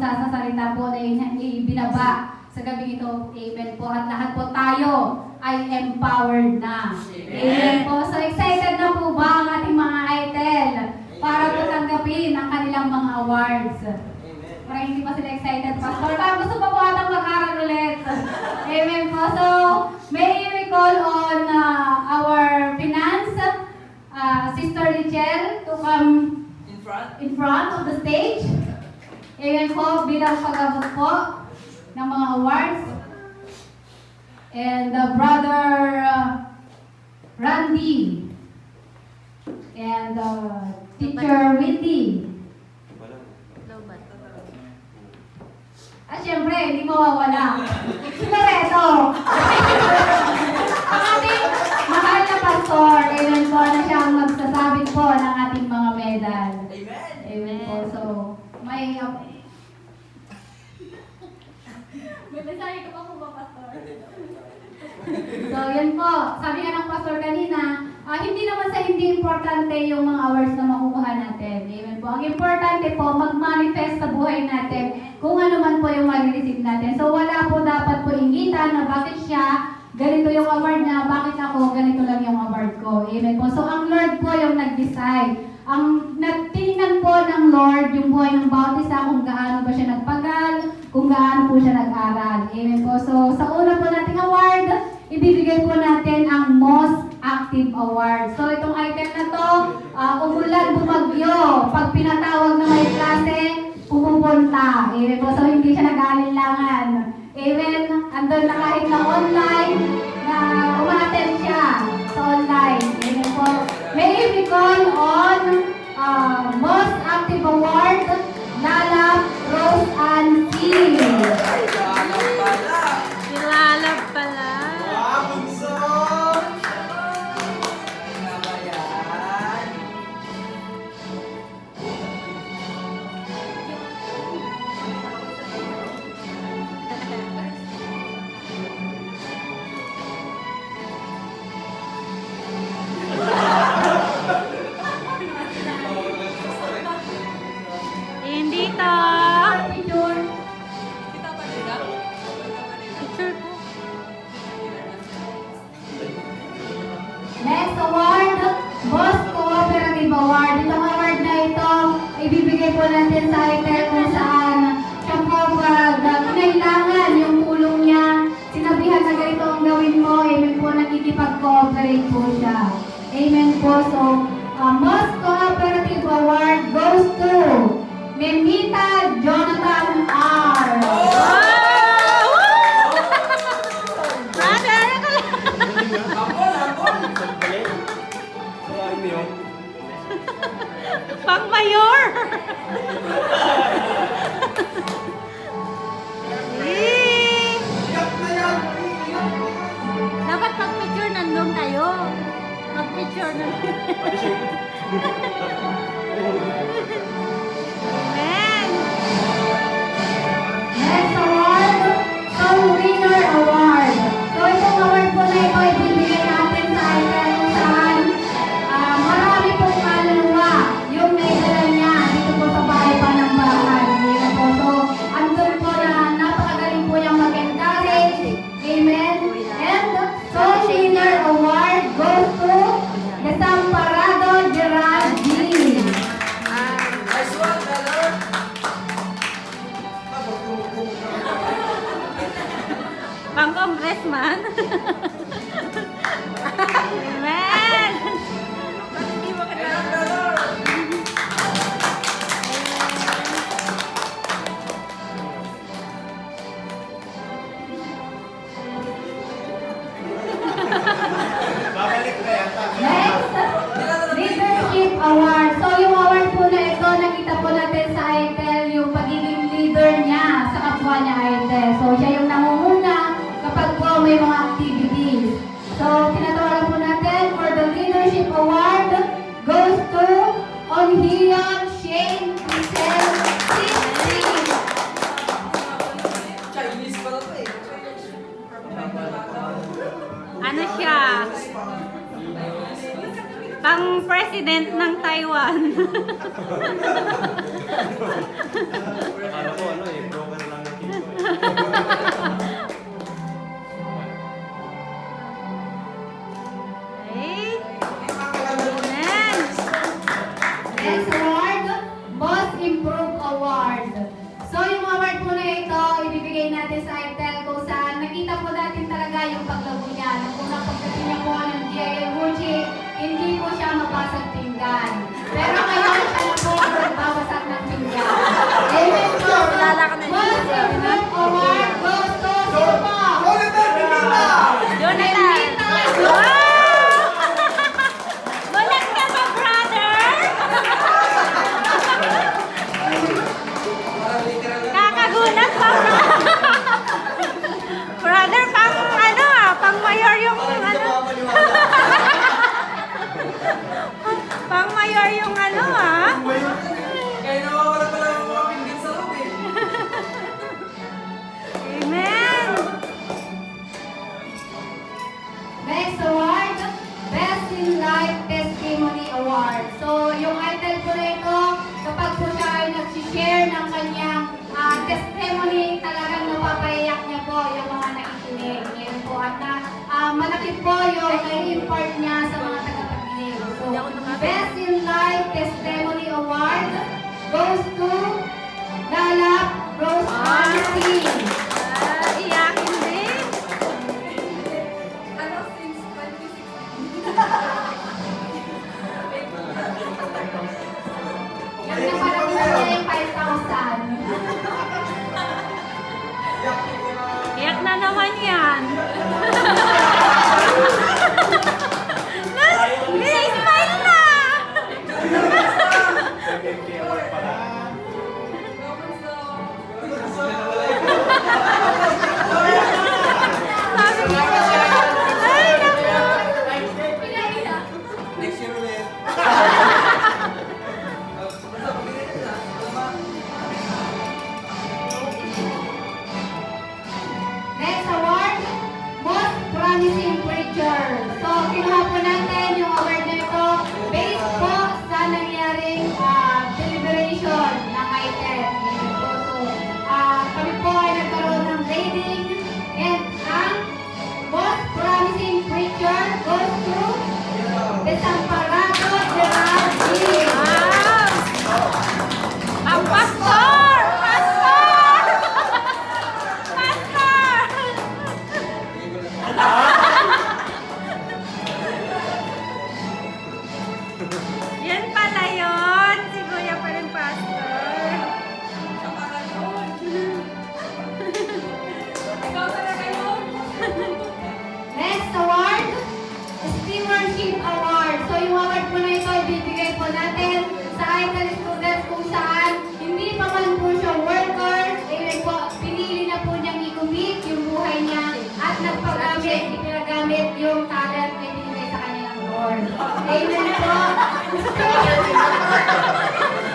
sa salita po na ibinaba sa gabi ito. Amen po. At lahat po tayo ay empowered na. Amen po. So excited na po ba ang ating mga idol para po tanggapin ang kanilang mga awards? Parang hindi pa sila excited, Pastor. Parang gusto pa po atang mag-aral ulit. Amen po. So, may we call on our finance, Sister Richelle, to come in front of the stage. Amen po, bilang pag-abot po ng mga awards. And Brother Randy and Teacher Whitty. At syempre, hindi mawawala. Sigareto! Ang ating mahal na pastor, amen po, na siyang magsasabit po ng ating mga medal. Amen! Amen po. So, may mensahe ka pa po ba, pastor? So, yan po. Sabi nga ng pastor kanina, hindi naman sa hindi importante yung mga awards na makukuha natin. Amen po. Ang importante po, mag-manifest sa buhay natin kung ano man po yung mag-receive natin. So, wala po dapat po ingitan na bakit siya, ganito yung award niya, bakit ako, ganito lang yung award ko. Amen po. So, ang Lord po yung nag-decide. Ang natingnan po ng Lord yung buhay ng bawat isa, kung gaano ba siya nagpagal, kung gaano po siya nag-aral. Amen po. So, sa una po nating award, ibibigay po natin ang Most Active Award. So, itong item na to, umulan, bumagyo. Pag pinatawag na may klase, pumupunta. Amen po. So, hindi siya nag-aalinlangan. Amen. Andun na kahit na online, na umaten siya sa online. Amen po. May we call on Most Active Award, Lalab Rose Ann C. Lalab pala. Wow, bunso! Hindi to. Picture. Picture po. Next award, Boss Cooperative Award. Itong award na ito, ibibigay po natin sa item kung saan siya po kinailangan yung tulong niya. Sinabihan na ganito ang gawin mo, amen po, nakikipag-cooperate po siya. Amen po. So, Most Cooperative Award goes to Memita Jonathan R. Wow! Brother, ako lang. Pang mayor. Eh, dapat pag-picture nandun tayo. Pag-picture nandun. Amen. Next award, Song Winner Award. So itong award po na ito, ibibigay natin sa item kung saan marami pong kaluluwa yung naidala niya dito po sa bahay pa ng bahay. Amen po. So, andun po na napakagaling po niyang mag-encourage. Amen. And Song Winner Award goes to Desamparado Gerald G. Nice one, brother! Pang congressman. Amen. Hindi mo Ayan, brother! Babalik na yata. Next, Leadership Award. So, yung award po na ito, nakita po natin sa ITEL, yung pagiging leader niya sa kapwa niya ITEL. So, siya yung nangunguna kapag po may mga activities. So, tinatawagan po natin for the Leadership Award goes to Onhian Shane Crisel Cincy. Chinese pala to eh. Ano siya? Pang-president ng Taiwan. Akala ko ano eh, this title kung saan nakita po natin talaga yung paglago niya. Nung unang pagdating niya po ng GIL Muji, hindi po siya mabasag pinggan. Pero ngayon siya na po ang nagbabasag ng pinggan. Amen po. Most improved award goes to sino po? Jonathan! Wow! Bulag ka ba, brother? Parang literal na. Kakagulat pa, brother, pang ano pang mayor yung Parang hindi ano, ka makapaniwala. pang mayor yung ano Kaya nawawala pala yung mga pinggit sa loob eh. Amen! Next award, Best in Life Testimony Award. So, yung title po na ito, kapag po siya ay nag-share ng kanyang testimony, talagang napapayak niya po yung mga nakikinig. Ngayon po, at malaki po yung na-impart niya sa mga tagapakinig. So, Best in Life Testimony Award goes to Lalap Rose Honesty. Iyakin din. Ano, since 2016? Yung naparating niya yung 5,000. Iyak na naman yan. May smile na! Sabi ko, ay naku. Pinaiyak. Next year ulit. Basta pagkakit na. Tama. Next award, Most Promising Preacher. So, kinuha po natin yung award na ito based po sa nangyaring deliberation ng ITED. Ayan po. So, kami po ay nagkaroon ng grading and ang Most Promising Preacher goes to Desamparado Gerardi. Wow! Ang pastor! Pastor! Pastor! Yan pala yun. Si Kuya pa rin pastor. Ikaw talaga yun. Next award, Stewardship Award. So yung award po na ito, ibibigay po natin sa ITEL students kung saan hindi pa man po siya worker, eh po, pinili na po niyang i-commit yung buhay niya at nagpagamit, ipinagamit yung talent na binigay sa kanya ng Lord. Amen po.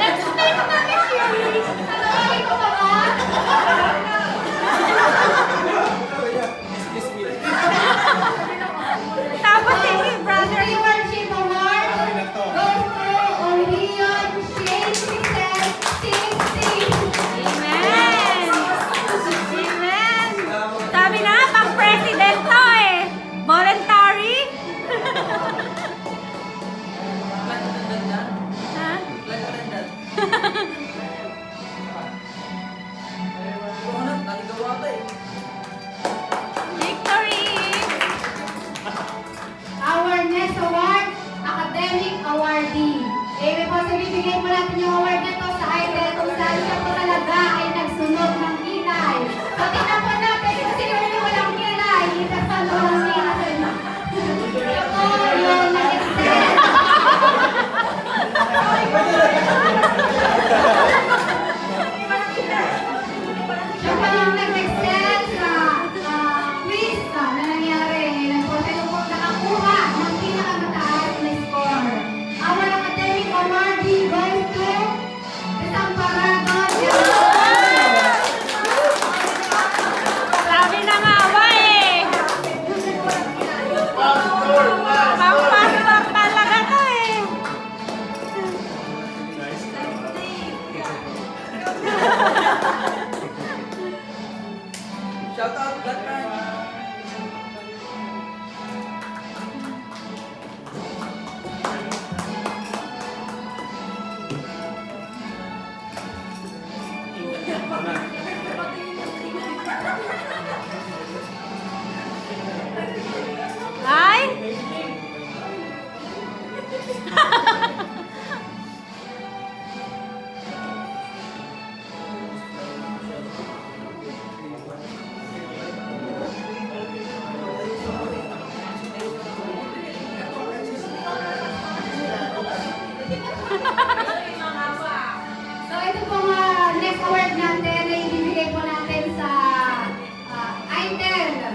Expect na ni Shirley. Talagang ko ba ba? Excuse me. Tapos si brother. Stewardship Award goes to Orion Shane Crisel Sixty. Amen! Amen! Sabi na, pang president to eh. Voluntary. Ha? Victory! Our next award, Academic Awardee. Eh, po, so bibigay po natin yung award na ito sa ITEL kung saan siya po talaga ay nagsunog ng kilay. So, tingnan po natin kung sino yung walang kilay. Ito pa walang kilay. Ito po yung nag-excel. Siya po yung nag-excel sa quiz na nangyari. Ngayon po, sino po nakakuha ng pinakamataas na score. Our academic awardee goes to Desamparado Sabi na nga ba eh. Pang-pastor talaga to eh. Shout out Black Man. Ay! So ito pong next award natin ay ibibigay po natin sa ITEL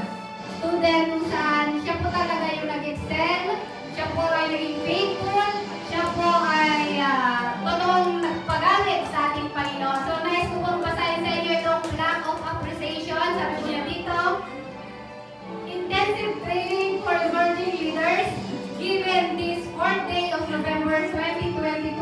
student kung saan siya po talaga yung nag-excel, siya po ay naging faithful, siya po ay totoong nagpagalit sa ating Panginoon. So nais ko pong basahin sa inyo itong lack of appreciation. Sabi po niya dito, intensive training for emerging leaders given this 4th day of November 2022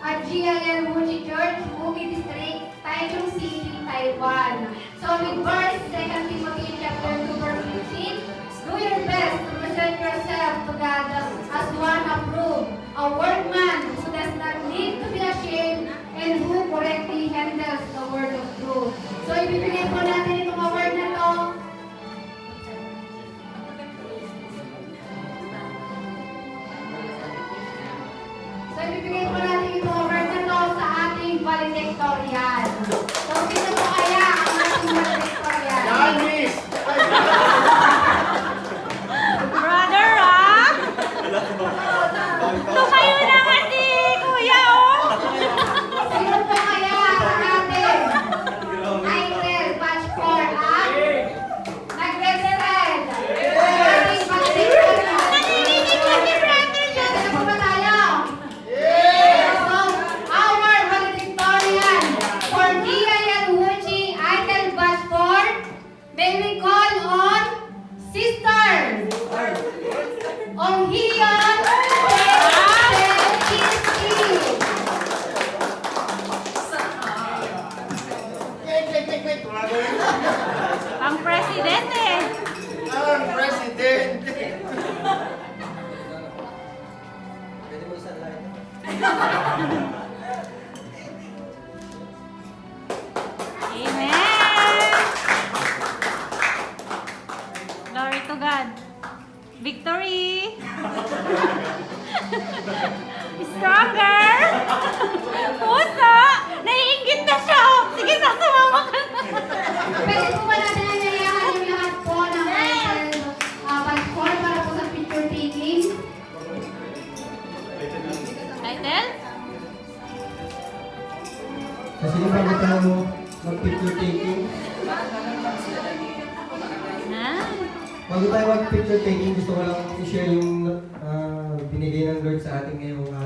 at GLL Wuchi Church, Bukit District, Taichung City, Taiwan. So with verse 2 Timothy chapter 2 verse 15, do your best to present yourself to God as one approved, a workman who does not need to be ashamed and who correctly handles the word of truth. So ibibigay po natin itong award na to. So ibibigay po natin itong award na to sa ating valedictorian. So sino po kaya ang ating valedictorian? Yanis! Brother Rock! Tumayo na nga si Kuya, oh! Sino po kaya ang ating ITEL Batch 4 ang nag-excel? Ating valedictorian. Nanginginig na si Brother John! Sino po ba tayo? So, our valedictorian for GIL Wuchi ITEL Batch 4, may we call on Sister Onghion Wait. Ang presidente! Ang president! Pwede mo isa line? Amen! Glory to God. Victory! Stronger! Puso! Naiingit na siya! Oh. Sige na, sumama ka na! Pwede po ba natin nanyayahan yung lahat po ng ITEL Batch 4 para po sa picture taking? Title? Kasi bago tayo mag-picture taking, Ha? bago tayo mag-picture taking, gusto ko lang i-share yung binigay ng Lord sa atin ngayong